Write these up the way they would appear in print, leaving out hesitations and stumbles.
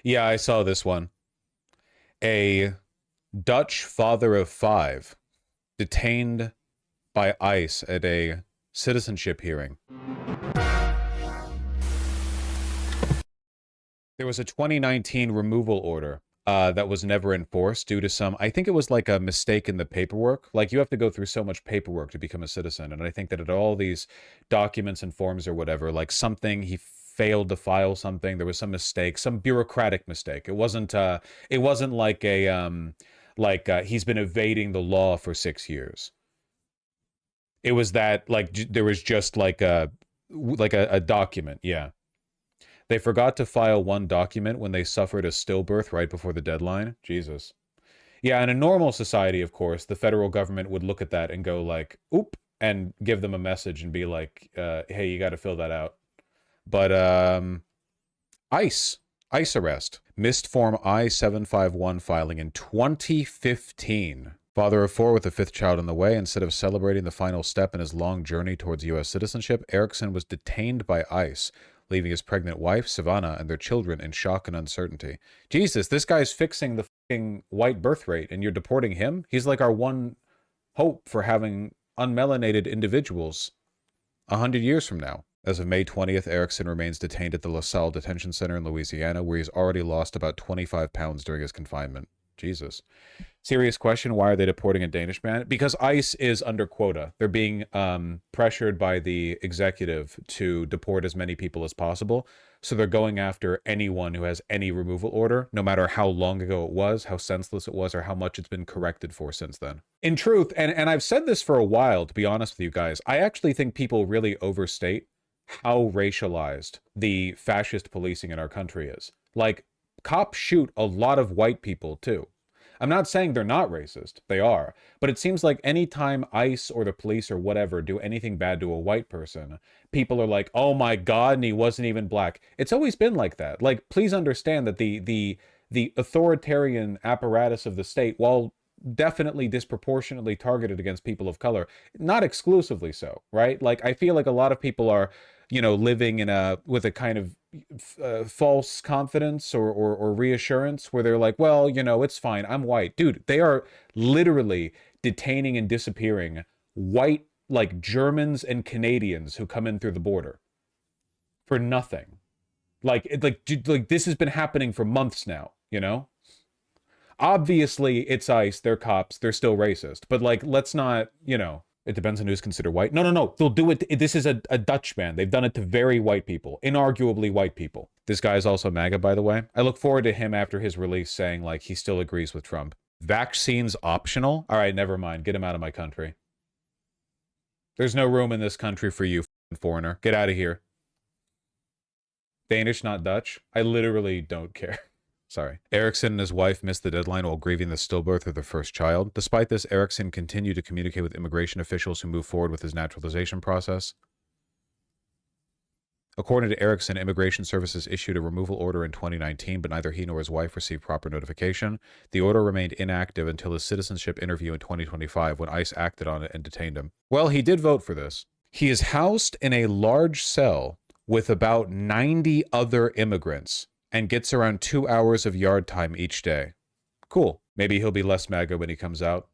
Yeah, I saw this one. A Dutch father of five detained by ICE at a citizenship hearing. There was a 2019 removal order that was never enforced due to some, I think it was like a mistake in the paperwork. Like you have to go through so much paperwork to become a citizen. And I think that at all these documents and forms or whatever, like something he failed to file something, there was some mistake, some bureaucratic mistake. It wasn't like he's been evading the law for 6 years. It was that there was just like a document, yeah. They forgot to file one document when they suffered a stillbirth right before the deadline. Jesus. Yeah, in a normal society, of course, the federal government would look at that and go like, "Oop," and give them a message and be like, "Hey, you got to fill that out." But ICE, ICE arrest, missed Form I-751 filing in 2015. Father of four with a fifth child on the way, instead of celebrating the final step in his long journey towards U.S. citizenship, Erickson was detained by ICE, leaving his pregnant wife, Savannah, and their children in shock and uncertainty. Jesus, this guy's fixing the fucking white birth rate, and you're deporting him? He's like our one hope for having unmelanated individuals 100 years from now. As of May 20th, Erickson remains detained at the LaSalle Detention Center in Louisiana, where he's already lost about 25 pounds during his confinement. Jesus. Serious question, why are they deporting a Danish man? Because ICE is under quota. They're being pressured by the executive to deport as many people as possible. So they're going after anyone who has any removal order, no matter how long ago it was, how senseless it was, or how much it's been corrected for since then. In truth, and I've said this for a while, to be honest with you guys, I actually think people really overstate how racialized the fascist policing in our country is. Like, cops shoot a lot of white people too. I'm not saying they're not racist. They are. But it seems like anytime ICE or the police or whatever do anything bad to a white person, people are like, oh my God, and he wasn't even black. It's always been like that. Like, please understand that the authoritarian apparatus of the state, while definitely disproportionately targeted against people of color, not exclusively so, right? Like, I feel like a lot of people are, living in with a kind of false confidence or reassurance where they're like, well, it's fine. I'm white. Dude, they are literally detaining and disappearing white, like Germans and Canadians who come in through the border for nothing. Like this has been happening for months now. Obviously, it's ICE, they're cops, they're still racist. But like, let's not. It depends on who's considered white. No, no, no. They'll do it. This is a Dutch man. They've done it to very white people, inarguably white people. This guy is also MAGA, by the way. I look forward to him after his release saying, like, he still agrees with Trump. Vaccines optional? All right, never mind. Get him out of my country. There's no room in this country for you, foreigner. Get out of here. Danish, not Dutch. I literally don't care. Sorry. Erickson and his wife missed the deadline while grieving the stillbirth of their first child. Despite this, Erickson continued to communicate with immigration officials who moved forward with his naturalization process. According to Erickson, Immigration Services issued a removal order in 2019, but neither he nor his wife received proper notification. The order remained inactive until his citizenship interview in 2025, when ICE acted on it and detained him. Well, he did vote for this. He is housed in a large cell with about 90 other immigrants and gets around 2 hours of yard time each day. Cool. Maybe he'll be less MAGA when he comes out.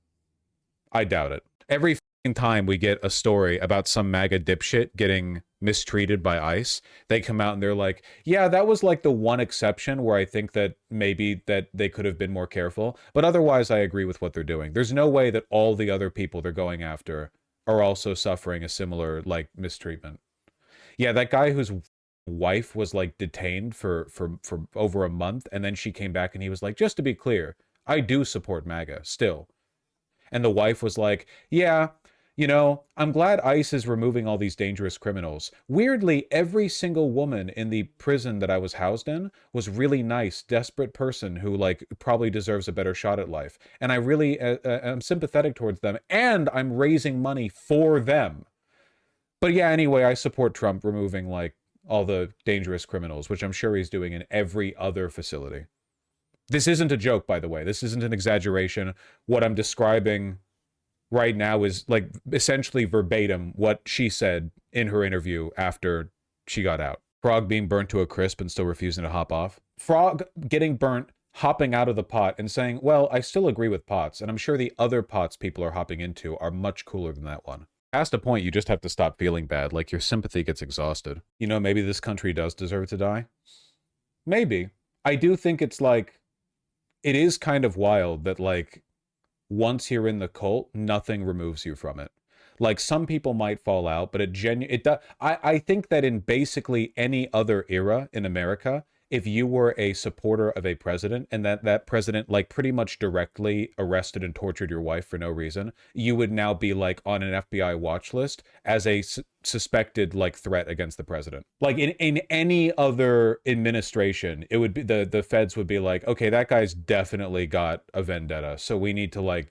I doubt it. Every time we get a story about some MAGA dipshit getting mistreated by ICE, they come out and they're like, yeah, that was like the one exception where I think that maybe that they could have been more careful. But otherwise, I agree with what they're doing. There's no way that all the other people they're going after are also suffering a similar, like, mistreatment. Yeah, that guy whose wife was like detained for over a month, and then she came back and he was like, just to be clear, I do support MAGA still. And the wife was like, yeah, I'm glad ICE is removing all these dangerous criminals. Weirdly, every single woman in the prison that I was housed in was really nice, desperate person who like probably deserves a better shot at life. And I really am sympathetic towards them, and I'm raising money for them. But yeah, anyway, I support Trump removing like all the dangerous criminals, which I'm sure he's doing in every other facility. This isn't a joke, by the way. This isn't an exaggeration. What I'm describing right now is like essentially verbatim what she said in her interview after she got out. Frog being burnt to a crisp and still refusing to hop off. Frog getting burnt, hopping out of the pot and saying, well, I still agree with pots, and I'm sure the other pots people are hopping into are much cooler than that one. Past a point, you just have to stop feeling bad, like your sympathy gets exhausted. You know, maybe this country does deserve to die. Maybe. I do think it's like, it is kind of wild that like, once you're in the cult, nothing removes you from it. Like, some people might fall out, but I think that in basically any other era in America, if you were a supporter of a president and that president like pretty much directly arrested and tortured your wife for no reason, you would now be like on an FBI watch list as a suspected like threat against the president. Like in any other administration, it would be the feds would be like, okay, that guy's definitely got a vendetta, so we need to like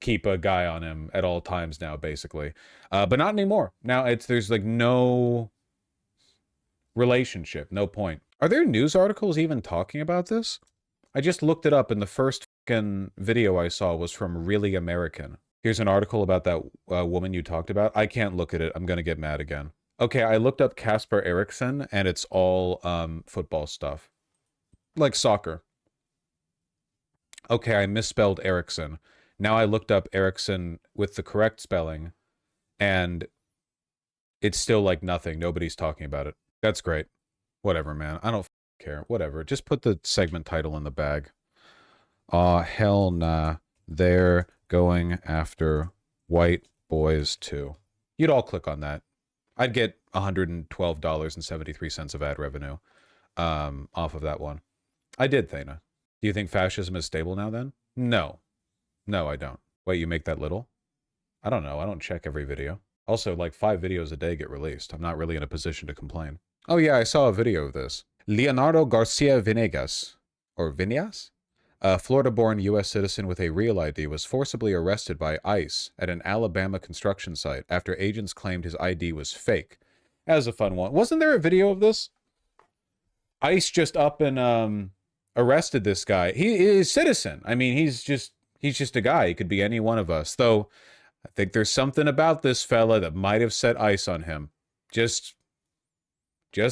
keep a guy on him at all times now, basically. But not anymore. Now there's like no relationship, no point. Are there news articles even talking about this? I just looked it up and the first fucking video I saw was from Really American. Here's an article about that woman you talked about. I can't look at it. I'm gonna get mad again. Okay, I looked up Casper Eriksson and it's all football stuff. Like soccer. Okay, I misspelled Eriksson. Now I looked up Eriksson with the correct spelling and it's still like nothing. Nobody's talking about it. That's great. Whatever, man. I don't care. Whatever. Just put the segment title in the bag. Aw, hell nah. They're going after white boys too. You'd all click on that. I'd get $112.73 of ad revenue off of that one. I did, Thana. Do you think fascism is stable now then? No. No, I don't. Wait, you make that little? I don't know. I don't check every video. Also, like 5 videos a day get released. I'm not really in a position to complain. Oh yeah, I saw a video of this. Leonardo Garcia Venegas, or Vinegas? A Florida-born U.S. citizen with a real ID was forcibly arrested by ICE at an Alabama construction site after agents claimed his ID was fake. That was a fun one. Wasn't there a video of this? ICE just up and arrested this guy. He is a citizen. I mean, he's just a guy. He could be any one of us. Though, I think there's something about this fella that might have set ICE on him. Just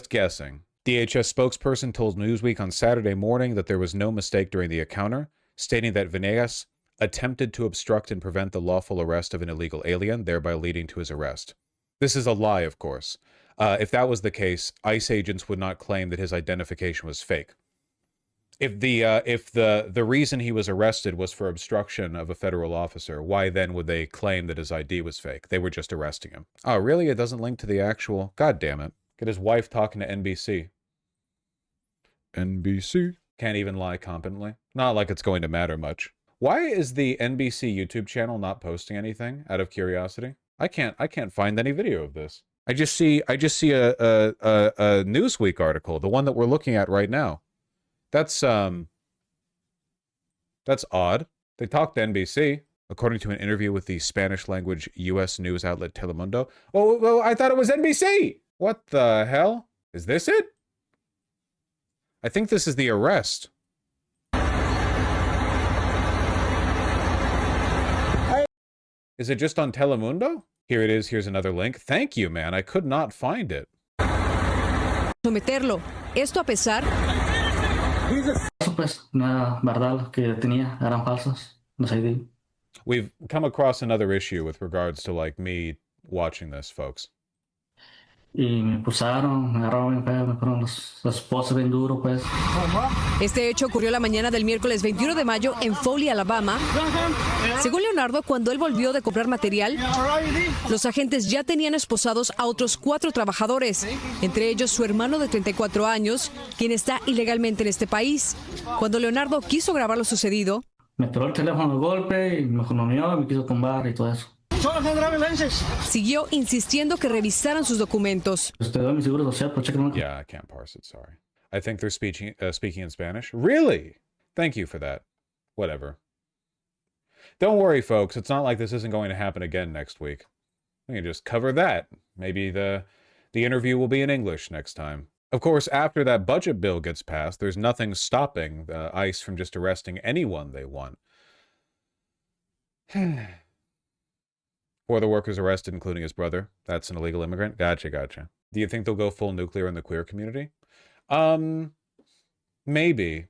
guessing. DHS spokesperson told Newsweek on Saturday morning that there was no mistake during the encounter, stating that Venegas attempted to obstruct and prevent the lawful arrest of an illegal alien, thereby leading to his arrest. This is a lie, of course. If that was the case, ICE agents would not claim that his identification was fake. If the reason he was arrested was for obstruction of a federal officer, why then would they claim that his ID was fake? They were just arresting him. Oh, really? It doesn't link to the actual... God damn it. Get his wife talking to NBC. NBC. Can't even lie competently. Not like it's going to matter much. Why is the NBC YouTube channel not posting anything out of curiosity? I can't find any video of this. I just see a Newsweek article, the one that we're looking at right now. That's odd. They talked to NBC, according to an interview with the Spanish-language U.S. news outlet Telemundo. Oh, I thought it was NBC! What the hell? Is this it? I think this is the arrest. Is it just on Telemundo? Here it is. Here's another link. Thank you, man. I could not find it. Someterlo. Esto a pesar... Pues no era verdad lo que tenía, eran falsos, los ID. We've come across another issue with regards to like me watching this, folks. Y me acusaron, me agarraron bien feo, me fueron los esposos bien duro, pues. Este hecho ocurrió la mañana del miércoles 21 de mayo en Foley, Alabama. Según Leonardo, cuando él volvió de comprar material, los agentes ya tenían esposados a otros 4 trabajadores, entre ellos su hermano de 34 años, quien está ilegalmente en este país. Cuando Leonardo quiso grabar lo sucedido, Me tiró el teléfono de golpe y me economió y me quiso tumbar y todo eso. siguió insistiendo que revisaran sus documentos. Te doy mi seguro social, pero chequen. Yeah, I can't parse it, sorry. I think they're speaking in Spanish. Really? Thank you for that. Whatever. Don't worry, folks. It's not like this isn't going to happen again next week. We can just cover that. Maybe the interview will be in English next time. Of course, after that budget bill gets passed, there's nothing stopping ICE from just arresting anyone they want. 4 of the workers arrested, including his brother. That's an illegal immigrant. Gotcha. Do you think they'll go full nuclear in the queer community? Um, maybe.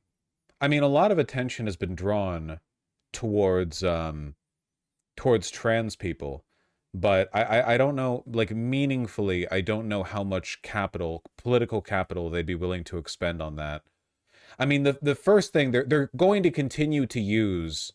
I mean, a lot of attention has been drawn towards towards trans people, but I don't know, like meaningfully, I don't know how much capital, political capital, they'd be willing to expend on that. I mean, the first thing they're going to continue to use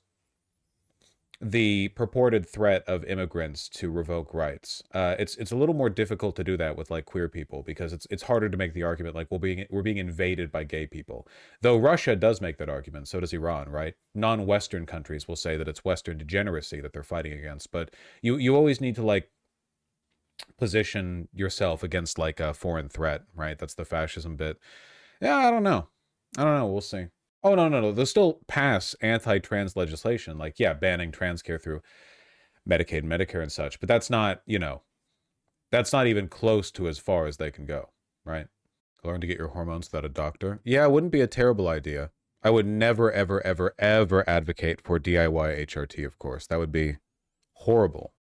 the purported threat of immigrants to revoke rights. It's a little more difficult to do that with like queer people because it's harder to make the argument like we're being invaded by gay people. Though Russia does make that argument, so does Iran, right? Non-Western countries will say that it's Western degeneracy that they're fighting against, but you always need to like position yourself against like a foreign threat, right? That's the fascism bit. Yeah, I don't know. I don't know. We'll see. Oh, no, no, no. They'll still pass anti-trans legislation, like, yeah, banning trans care through Medicaid, Medicare, and such. But that's not, you know, that's not even close to as far as they can go, right? Learn to get your hormones without a doctor. Yeah, it wouldn't be a terrible idea. I would never, ever, ever, ever advocate for DIY HRT, of course. That would be horrible.